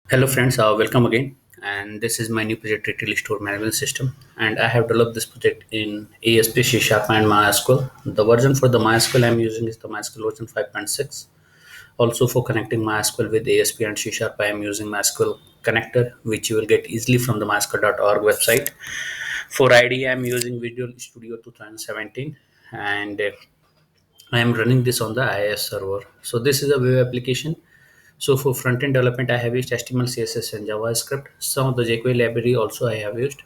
Hello friends, welcome again. And this is my new project, Retail Store Management System. And I have developed this project in ASP, C Sharp, and MySQL. The version for the MySQL I'm using is the MySQL version 5.6. Also for connecting MySQL with ASP and C Sharp, I am using MySQL connector, which you will get easily from the mysql.org website. For ID, I'm using Visual Studio 2017, and I am running this on the IIS server. So this is a web application. So for front-end development, I have used HTML, CSS, and JavaScript. Some of the jQuery library also I have used,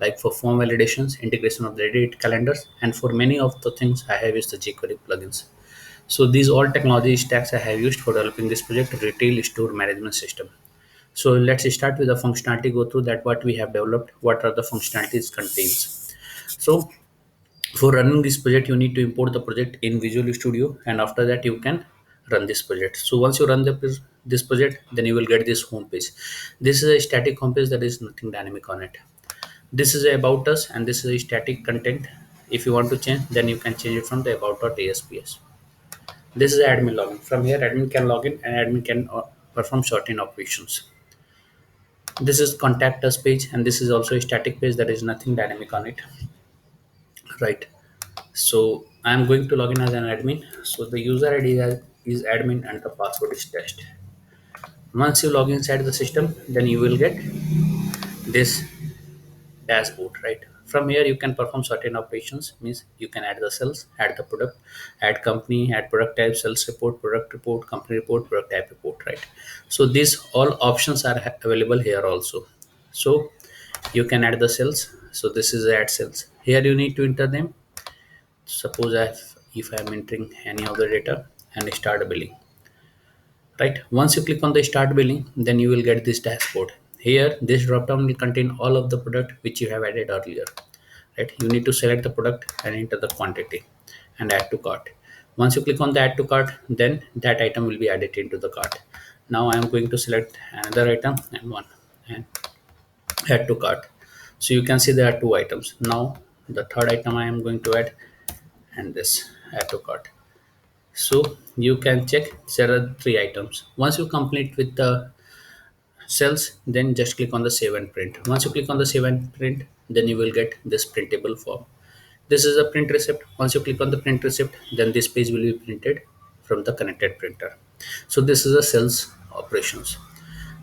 like for form validations, integration of the Reddit calendars, and for many of the things I have used the jQuery plugins. So these all technology stacks I have used for developing this project, Retail Store Management System. So let's start with the functionality. Go through that what we have developed, what are the functionalities contains. So for running this project, you need to import the project in Visual Studio, and after that you can run this project. So once you run this project, then you will get this home page. This is a static home page, that is nothing dynamic on it. This is about us, and this is a static content. If you want to change, then you can change it from the about.asps. This is admin login. From here admin can log in and admin can perform certain operations. This is contact us page, and this is also a static page, that is nothing dynamic on it, right? So I'm going to log in as an admin. So the user ID is admin and the password is test. Once you log inside the system, then you will get this dashboard, right? From here you can perform certain operations, means you can add the cells, add the product, add company, add product type, sales report, product report, company report, product type report, right? So these all options are available here also. So you can add the cells. So this is add cells. Here you need to enter them. Suppose if I'm entering any of the data and start billing, right? Once you click on the start billing, then you will get this dashboard. Here this drop down will contain all of the product which you have added earlier, right? You need to select the product and enter the quantity and add to cart. Once you click on the add to cart, then that item will be added into the cart. Now I am going to select another item and one and add to cart. So you can see there are two items. Now the third item I am going to add, and this add to cart. So you can check there are three items. Once you complete with the cells, then just click on the save and print. Once you click on the save and print, then you will get this printable form. This is a print receipt. Once you click on the print receipt, then this page will be printed from the connected printer. So this is a sales operations.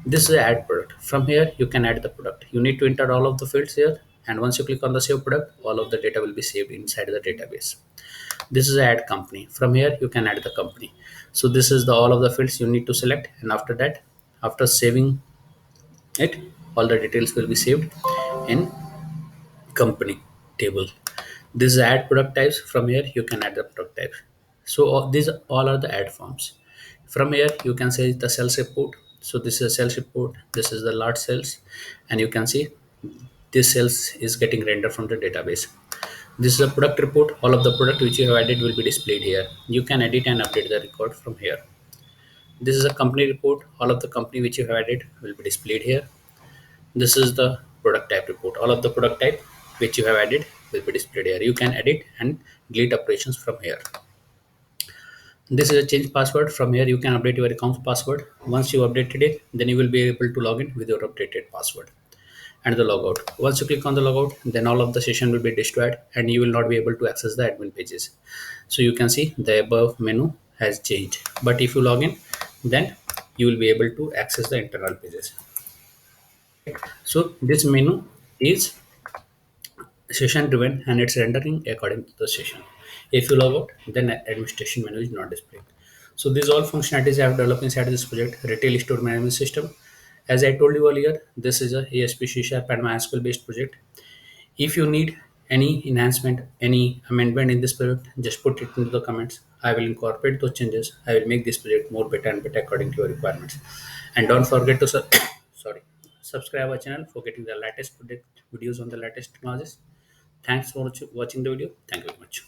This is a add product. From here you can add the product. You need to enter all of the fields here, and once you click on the save product, all of the data will be saved inside the database. This is add company. From here you can add the company. So this is the all of the fields you need to select, and after that, after saving it, all the details will be saved in company table. This is add product types. From here you can add the product types. So these all are the add forms. From here you can say the sales report. So this is a sales report, this is the large sales, and you can see this sales is getting rendered from the database. This is a product report. All of the product which you have added will be displayed here. You can edit and update the record from here. This is a company report. All of the company which you have added will be displayed here. This is the product type report. All of the product type which you have added will be displayed here. You can edit and delete operations from here. This is a change password. From here you can update your account password. Once you updated it, then you will be able to log in with your updated password. And the logout. Once you click on the logout, then all of the session will be destroyed and you will not be able to access the admin pages. So you can see the above menu has changed. But if you log in, then you will be able to access the internal pages. So this menu is session driven and it's rendering according to the session. If you log out, then administration menu is not displayed. So these all functionalities I have developed inside this project, Retail Store Management System. As I told you earlier, this is a ASP C Sharp and MySQL based project. If you need any enhancement, any amendment in this project, just put it into the comments. I will incorporate those changes. I will make this project more better and better according to your requirements. And don't forget to sorry, subscribe our channel for getting the latest project videos on the latest technologies. Thanks for watching the video. Thank you very much.